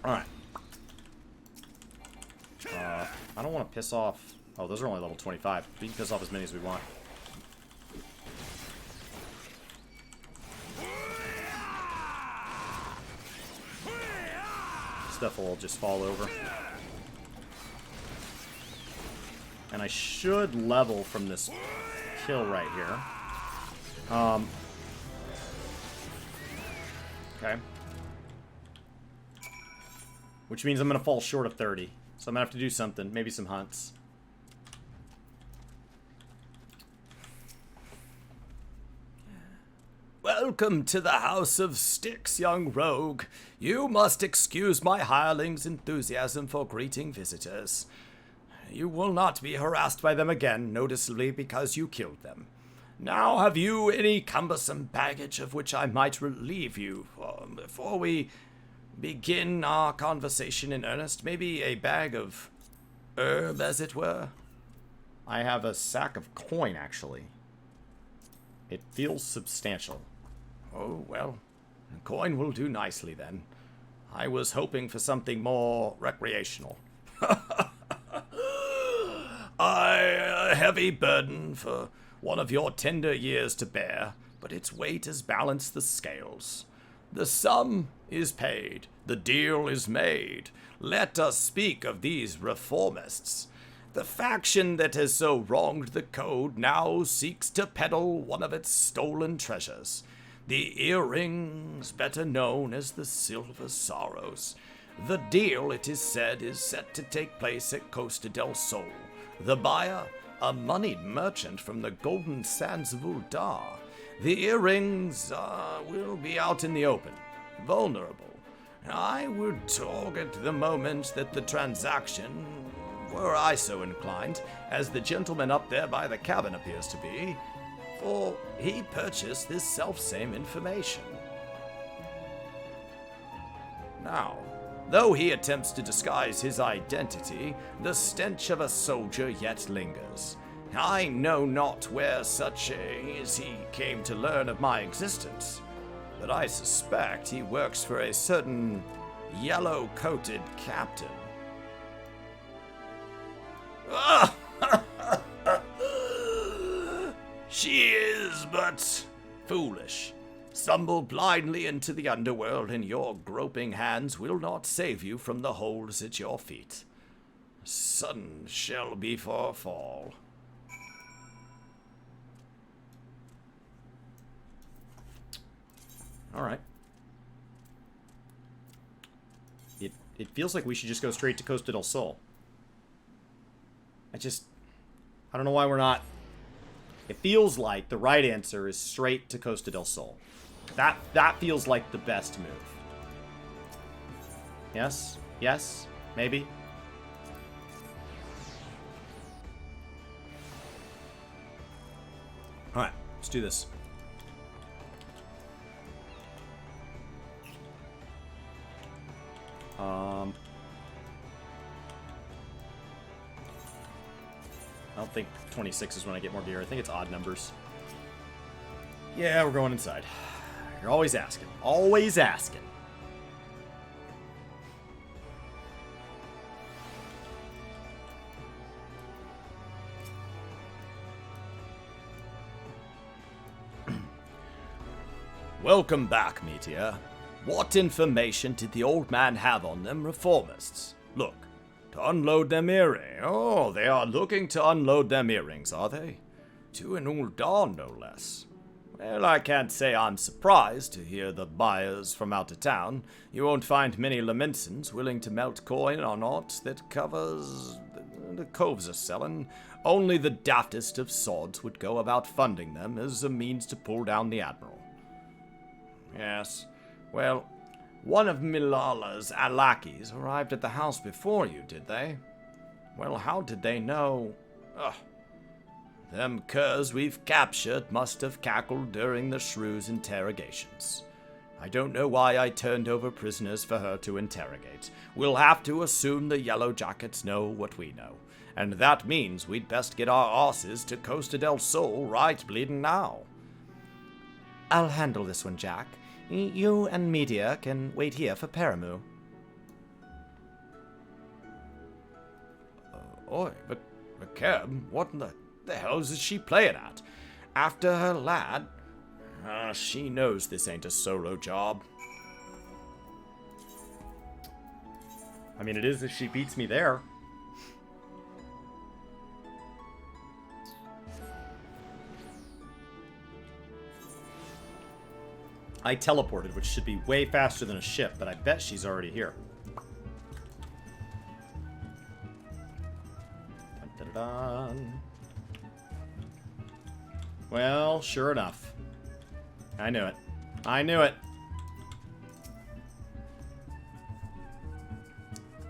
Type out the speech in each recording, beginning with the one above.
Alright. I don't want to piss off... Oh, those are only level 25. We can piss off as many as we want. Stuff will just fall over. And I should level from this kill right here. Okay. Which means I'm going to fall short of 30. So I'm going to have to do something. Maybe some hunts. Welcome to the House of Sticks, young rogue. You must excuse my hireling's enthusiasm for greeting visitors. You will not be harassed by them again, noticeably because you killed them. Now, have you any cumbersome baggage of which I might relieve you before we begin our conversation in earnest? Maybe a bag of herb, as it were? I have a sack of coin, actually. It feels substantial. Oh, well, a coin will do nicely then. I was hoping for something more recreational. A heavy burden for one of your tender years to bear, but its weight has balanced the scales. The sum is paid, the deal is made. Let us speak of these reformists. The faction that has so wronged the code now seeks to peddle one of its stolen treasures. The earrings, better known as the Silver Sorrows. The deal, it is said, is set to take place at Costa del Sol. The buyer, a moneyed merchant from the Golden Sands of Uldar. The earrings will be out in the open, vulnerable. I would target the moment that the transaction, were I so inclined, as the gentleman up there by the cabin appears to be, for he purchased this selfsame information. Now, though he attempts to disguise his identity, the stench of a soldier yet lingers. I know not where such as he came to learn of my existence, but I suspect he works for a certain yellow-coated captain. She is but foolish. Stumble blindly into the underworld, and your groping hands will not save you from the holes at your feet. Sudden shall before fall. Alright. It feels like we should just go straight to Costa del Sol. I don't know why we're not. It feels like the right answer is straight to Costa del Sol. That feels like the best move. Yes? Yes? Maybe? Alright, let's do this. I don't think 26 is when I get more beer. I think it's odd numbers. Yeah, we're going inside. You're always asking. Always asking. Welcome back, Meteor. What information did the old man have on them reformists? Look, to unload them earrings. Oh, they are looking to unload them earrings, are they? To an Uldar, no less. Well, I can't say I'm surprised to hear the buyers from out of town. You won't find many Lamensons willing to melt coin on aught that covers the coves are selling. Only the daftest of sods would go about funding them as a means to pull down the Admiral. Yes, well, one of Milala's lackeys arrived at the house before you, did they? Well, how did they know? Ugh. Them curs we've captured must have cackled during the shrew's interrogations. I don't know why I turned over prisoners for her to interrogate. We'll have to assume the Yellow Jackets know what we know. And that means we'd best get our asses to Costa del Sol right bleeding now. I'll handle this one, Jack. You and Media can wait here for Paramu. Oi, but Keb, what in the hell is she playing at? After her lad? She knows this ain't a solo job. I mean, it is if she beats me there. I teleported, which should be way faster than a ship, but I bet she's already here. Dun, dun, dun. Well, sure enough. I knew it. I knew it.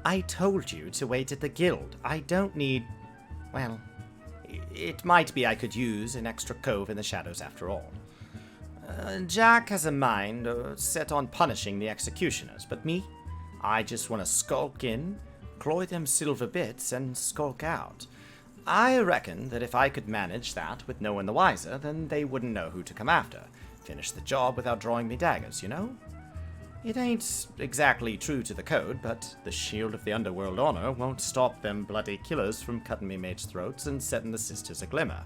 I told you to wait at the guild. I don't need... Well, it might be I could use an extra cove in the shadows after all. Jack has a mind set on punishing the executioners, but me? I just want to skulk in, cloy them silver bits, and skulk out. I reckon that if I could manage that with no one the wiser, then they wouldn't know who to come after. Finish the job without drawing me daggers, you know? It ain't exactly true to the code, but the shield of the underworld honor won't stop them bloody killers from cutting me mates' throats and setting the sisters a glimmer.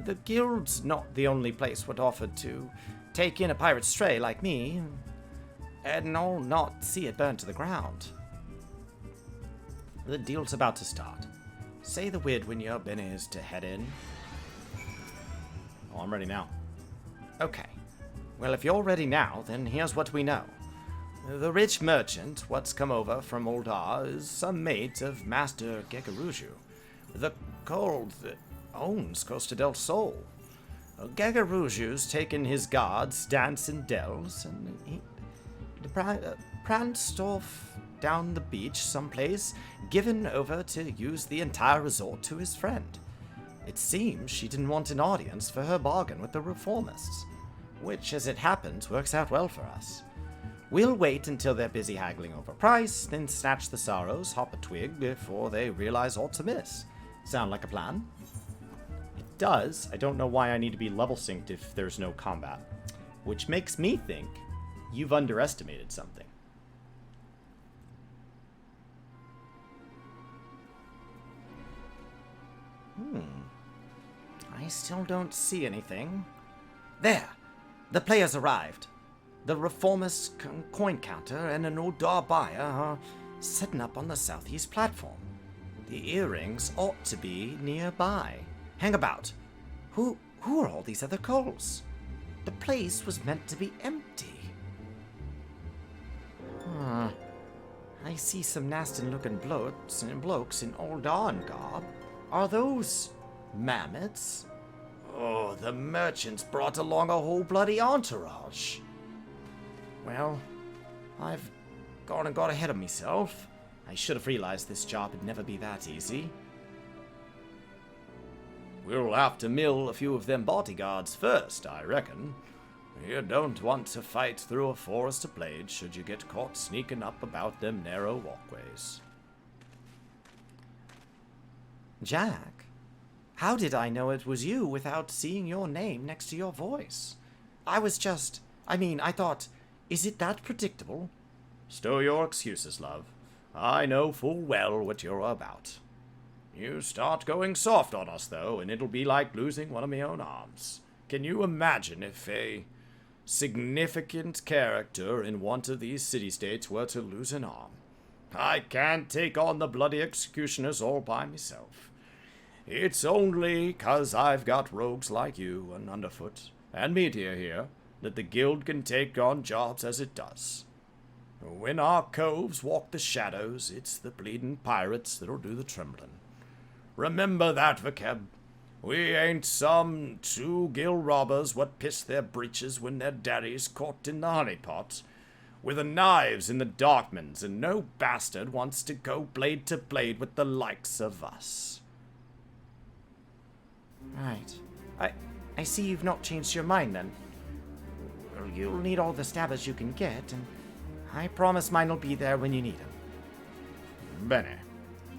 The guild's not the only place what offered to take in a pirate stray like me, and I'll not see it burn to the ground. The deal's about to start. Say the word when your bin is to head in. Oh, I'm ready now. Okay. Well, if you're ready now, then here's what we know. The rich merchant what's come over from Oldar is some mate of Master Gegaruju, the cold that owns Costa del Sol. Gegaruju's taken his guards dance in dells, and he pranced off down the beach someplace, given over to use the entire resort to his friend. It seems she didn't want an audience for her bargain with the reformists, which, as it happens, works out well for us. We'll wait until they're busy haggling over price, then snatch the sorrows, hop a twig before they realize aught amiss. Sound like a plan? It does. I don't know why I need to be level synced if there's no combat. Which makes me think you've underestimated something. I still don't see anything. There! The players arrived. The reformist coin counter and an Oldar buyer are setting up on the southeast platform. The earrings ought to be nearby. Hang about. Who are all these other coals? The place was meant to be empty. I see some nasty-looking blokes in Oldar garb. Are those mammoths? Oh, the merchants brought along a whole bloody entourage. Well, I've gone and got ahead of myself. I should have realized this job would never be that easy. We'll have to mill a few of them bodyguards first, I reckon. You don't want to fight through a forest of blades should you get caught sneaking up about them narrow walkways. Jack, how did I know it was you without seeing your name next to your voice? I thought, is it that predictable? Stow your excuses, love. I know full well what you're about. You start going soft on us, though, and it'll be like losing one of my own arms. Can you imagine if a significant character in one of these city-states were to lose an arm? I can't take on the bloody executioners all by myself. It's only 'cause I've got rogues like you and Underfoot and Meteor here that the guild can take on jobs as it does. When our coves walk the shadows, it's the bleeding pirates that'll do the trembling. Remember that, Vakeb. We ain't some two guild robbers what piss their breeches when their daddy's caught in the honeypot. We're the knives in the Darkmans, and no bastard wants to go blade to blade with the likes of us. Right. I see you've not changed your mind, then. Well, you'll need all the stabbers you can get, and I promise mine'll be there when you need them. Bene.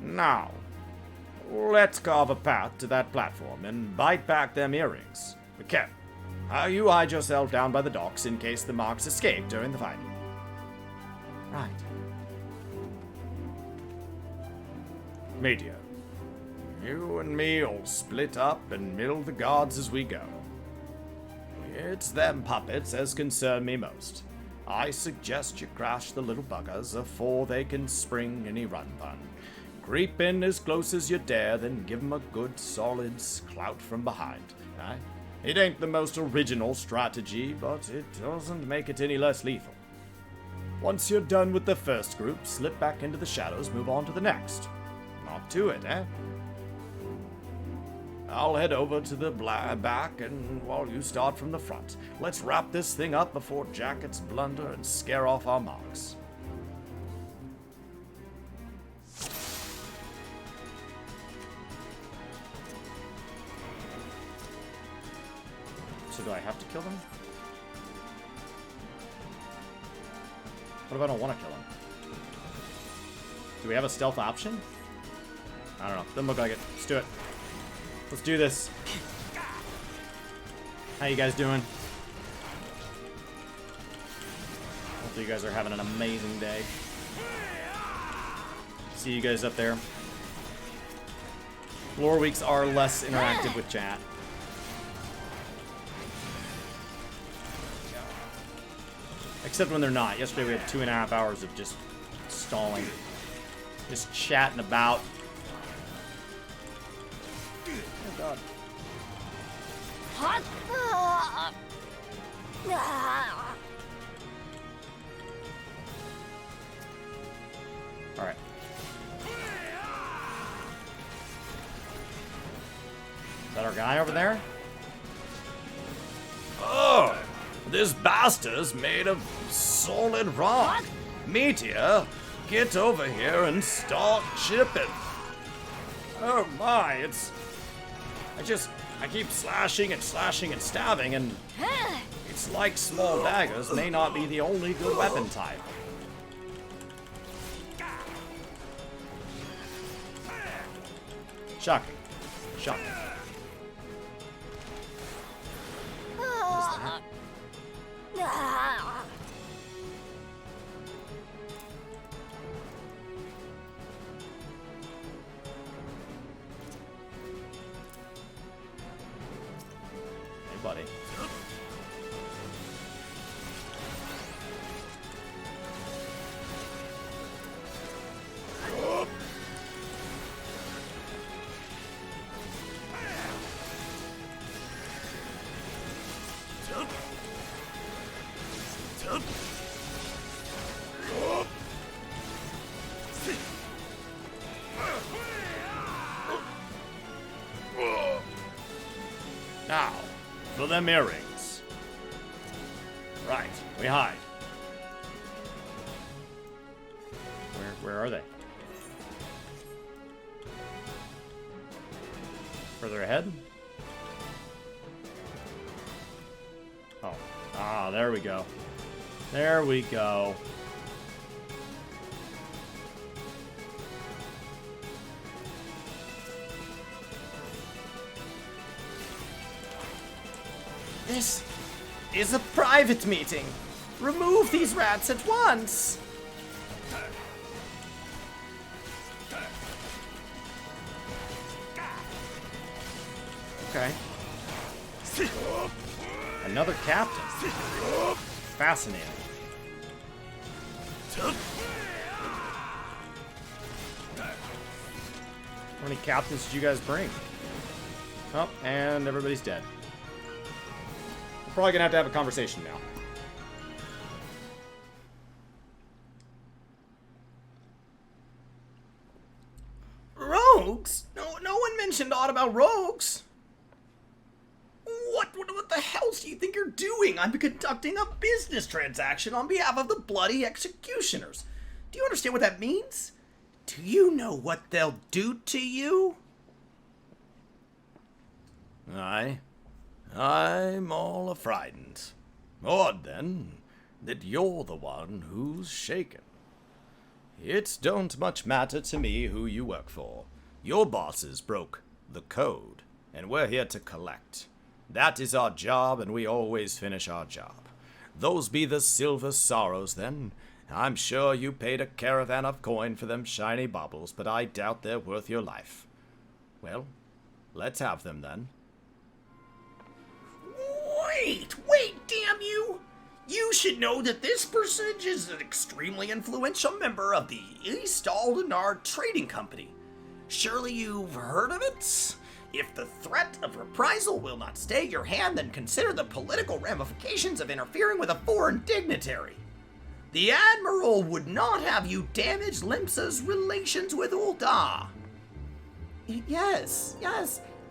Now, let's carve a path to that platform and bite back them earrings. Kev, how you hide yourself down by the docks in case the marks escape during the fighting. Right. Meteor, You and me'll split up and mill the gods as we go. It's them puppets as concern me most. I suggest you crash the little buggers afore they can spring any run-fun. Creep in as close as you dare, then give 'em a good solid clout from behind. Aye? It ain't the most original strategy, but it doesn't make it any less lethal. Once you're done with the first group, slip back into the shadows, move on to the next. Not to it, eh? I'll head over to the back, and while you start from the front, let's wrap this thing up before jackets blunder and scare off our marks. So do I have to kill them? What if I don't want to kill them? Do we have a stealth option? I don't know. Doesn't look like it. Let's do it. Let's do this. How you guys doing? Hopefully you guys are having an amazing day. See you guys up there. Lore weeks are less interactive with chat. Except when they're not. Yesterday we had 2.5 hours of just stalling. Just chatting about. Oh god. Alright. Is that our guy over there? Oh! This bastard's made of solid rock. Meteor, get over here and start chipping. Oh my, I keep slashing and stabbing, and it's like small daggers may not be the only good weapon type. Shocking. Shocking. Hey, buddy. Now, for them earrings. Right, we hide. Where are they? Further ahead? Oh. Ah, there we go. There we go. This is a private meeting. Remove these rats at once. Okay. Another captain. Fascinating. How many captains did you guys bring? Oh, and everybody's dead. We're probably gonna have a conversation now. Rogues? No one mentioned aught about rogues. What the hell do you think you're doing? I'm conducting a business transaction on behalf of the bloody executioners. Do you understand what that means? Do you know what they'll do to you? Aye. I'm all a-frightened. Odd, then, that you're the one who's shaken. It don't much matter to me who you work for. Your bosses broke the code, and we're here to collect. That is our job, and we always finish our job. Those be the silver sorrows, then. I'm sure you paid a caravan of coin for them shiny baubles, but I doubt they're worth your life. Well, let's have them then. Wait, damn you! You should know that this personage is an extremely influential member of the East Aldenar Trading Company. Surely you've heard of it? If the threat of reprisal will not stay your hand, then consider the political ramifications of interfering with a foreign dignitary. The Admiral would not have you damage Limsa's relations with Ul'dah. Yes,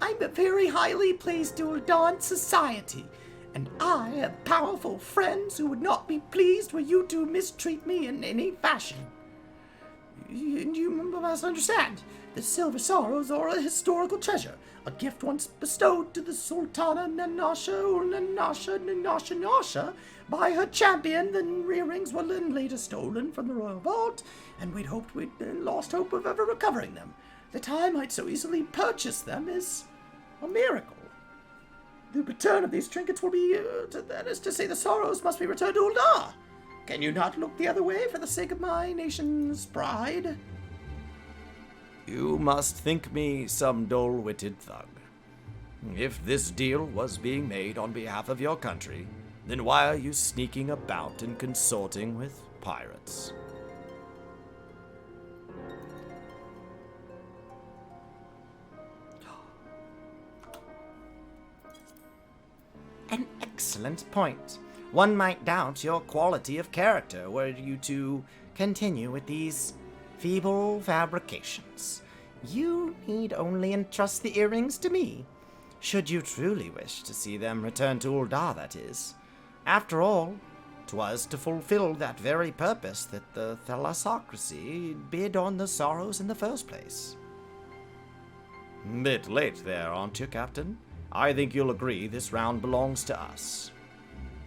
I'm a very highly placed Ul'dah society, and I have powerful friends who would not be pleased were you to mistreat me in any fashion. You must understand, the Silver Sorrows are a historical treasure, a gift once bestowed to the Sultana Nanasha by her champion. The earrings were then later stolen from the royal vault, and we'd lost hope of ever recovering them. That I might so easily purchase them is a miracle. The return of these trinkets will be, that is to say, the Sorrows must be returned to Ul'dah. Can you not look the other way for the sake of my nation's pride? You must think me some dull-witted thug. If this deal was being made on behalf of your country, then why are you sneaking about and consorting with pirates? An excellent point. One might doubt your quality of character were you to continue with these feeble fabrications. You need only entrust the earrings to me, should you truly wish to see them return to Ul'dah, that is. After all, 'twas to fulfill that very purpose that the thalassocracy bid on the Sorrows in the first place. Bit late there, aren't you, Captain? I think you'll agree this round belongs to us.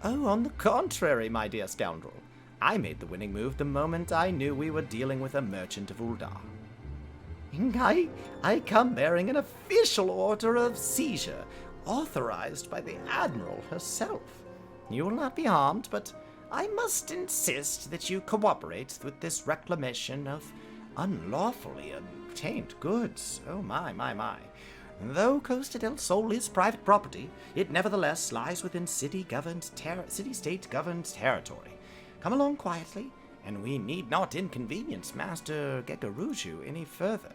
Oh, on the contrary, my dear scoundrel. I made the winning move the moment I knew we were dealing with a merchant of Ul'dah. I come bearing an official order of seizure, authorized by the Admiral herself. You will not be harmed, but I must insist that you cooperate with this reclamation of unlawfully obtained goods. Oh, my. Though Costa del Sol is private property, it nevertheless lies within city-state governed territory. Come along quietly, and we need not inconvenience Master Gegaruju any further.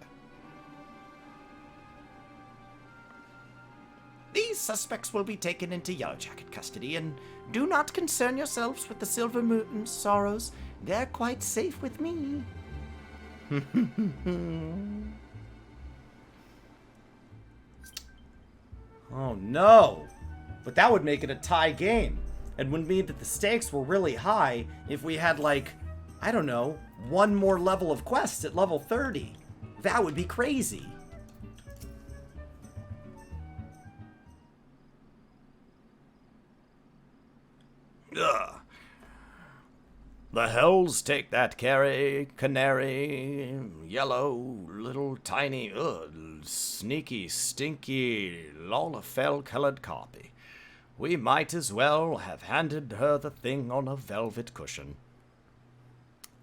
These suspects will be taken into Yellowjacket custody, and do not concern yourselves with the Silver Mountain Sorrows. They're quite safe with me. Oh no! But that would make it a tie game, and would mean that the stakes were really high if we had, like, I don't know, one more level of quests at level 30. That would be crazy. Ugh. The hells take that canary, yellow, little tiny, sneaky, stinky, lalafell-colored copy. We might as well have handed her the thing on a velvet cushion.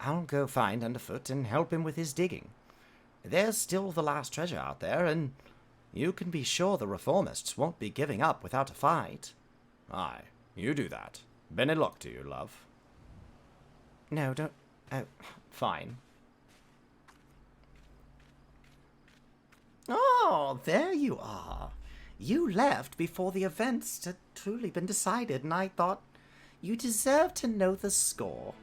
I'll go find Underfoot and help him with his digging. There's still the last treasure out there, and you can be sure the reformists won't be giving up without a fight. Aye, you do that. Benny luck to you, love. No, don't... Oh, fine. Oh, there you are. You left before the events had truly been decided, and I thought you deserved to know the score.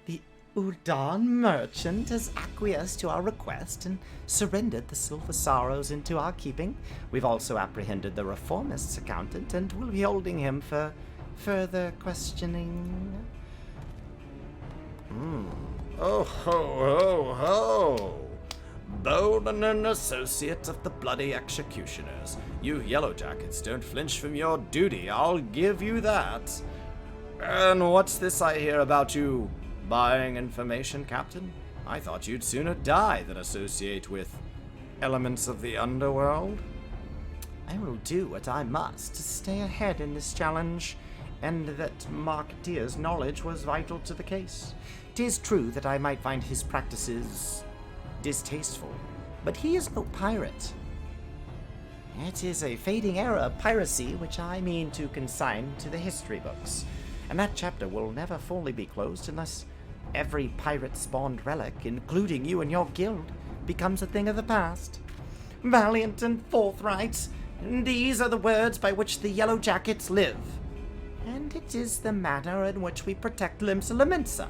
The Ul'dah merchant has acquiesced to our request and surrendered the Silver Sorrows into our keeping. We've also apprehended the reformist's accountant and will be holding him for further questioning. Oh ho ho ho! Bowden and associate of the bloody executioners. You yellowjackets don't flinch from your duty, I'll give you that. And what's this I hear about you buying information, Captain? I thought you'd sooner die than associate with elements of the underworld. I will do what I must to stay ahead in this challenge, and that Marketeer's knowledge was vital to the case. 'Tis true that I might find his practices distasteful, but he is no pirate. It is a fading era of piracy which I mean to consign to the history books, and that chapter will never fully be closed unless every pirate-spawned relic, including you and your guild, becomes a thing of the past. Valiant and forthright, these are the words by which the Yellow Jackets live, and it is the manner in which we protect Limsa Lominsa.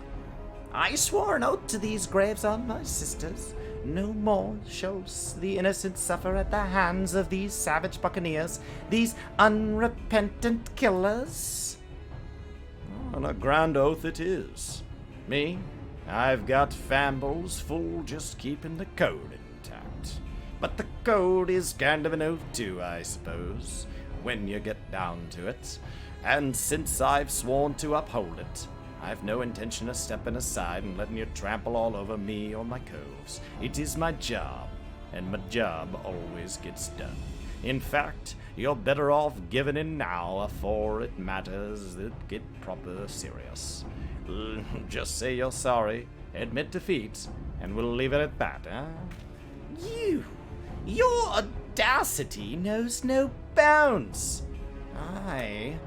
I swore an oath to these graves on my sisters. No more shall the innocent suffer at the hands of these savage buccaneers, these unrepentant killers. And a grand oath it is. Me, I've got fambles full just keeping the code intact. But the code is kind of an oath too, I suppose, when you get down to it. And since I've sworn to uphold it, I've no intention of stepping aside and letting you trample all over me or my coves. It is my job, and my job always gets done. In fact, you're better off giving in now afore it matters that get proper serious. Just say you're sorry, admit defeat, and we'll leave it at that, huh? Your audacity knows no bounds. I'm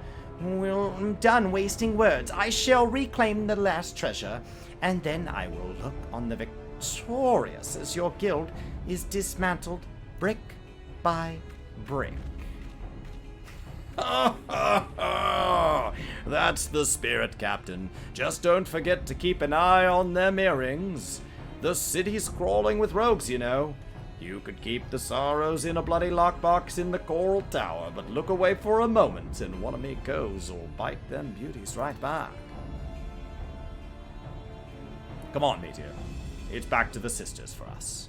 done wasting words. I shall reclaim the last treasure, and then I will look on the victorious as your guild is dismantled brick by brick. That's the spirit, Captain. Just don't forget to keep an eye on them earrings. The city's crawling with rogues, you know. You could keep the sorrows in a bloody lockbox in the Coral Tower, but look away for a moment and one of me coves will bite them beauties right back. Come on, Meteor. It's back to the sisters for us.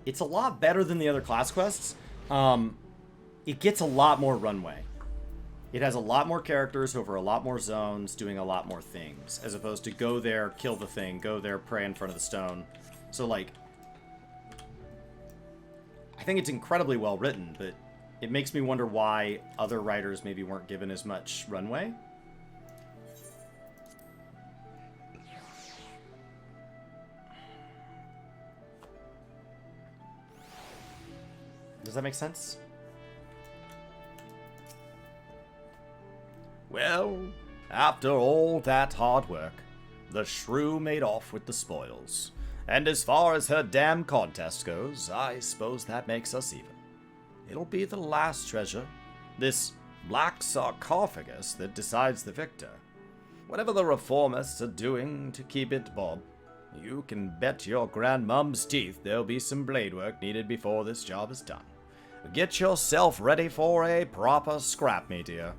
It's a lot better than the other class quests. It gets a lot more runway. It has a lot more characters over a lot more zones, doing a lot more things, as opposed to go there, kill the thing, go there, pray in front of the stone. So, like, I think it's incredibly well written, but it makes me wonder why other writers maybe weren't given as much runway. Does that make sense? Well, after all that hard work, the shrew made off with the spoils. And as far as her damn contest goes, I suppose that makes us even. It'll be the last treasure, this black sarcophagus, that decides the victor. Whatever the reformists are doing to keep it bob, you can bet your grandmum's teeth there'll be some blade work needed before this job is done. Get yourself ready for a proper scrap, Meteor.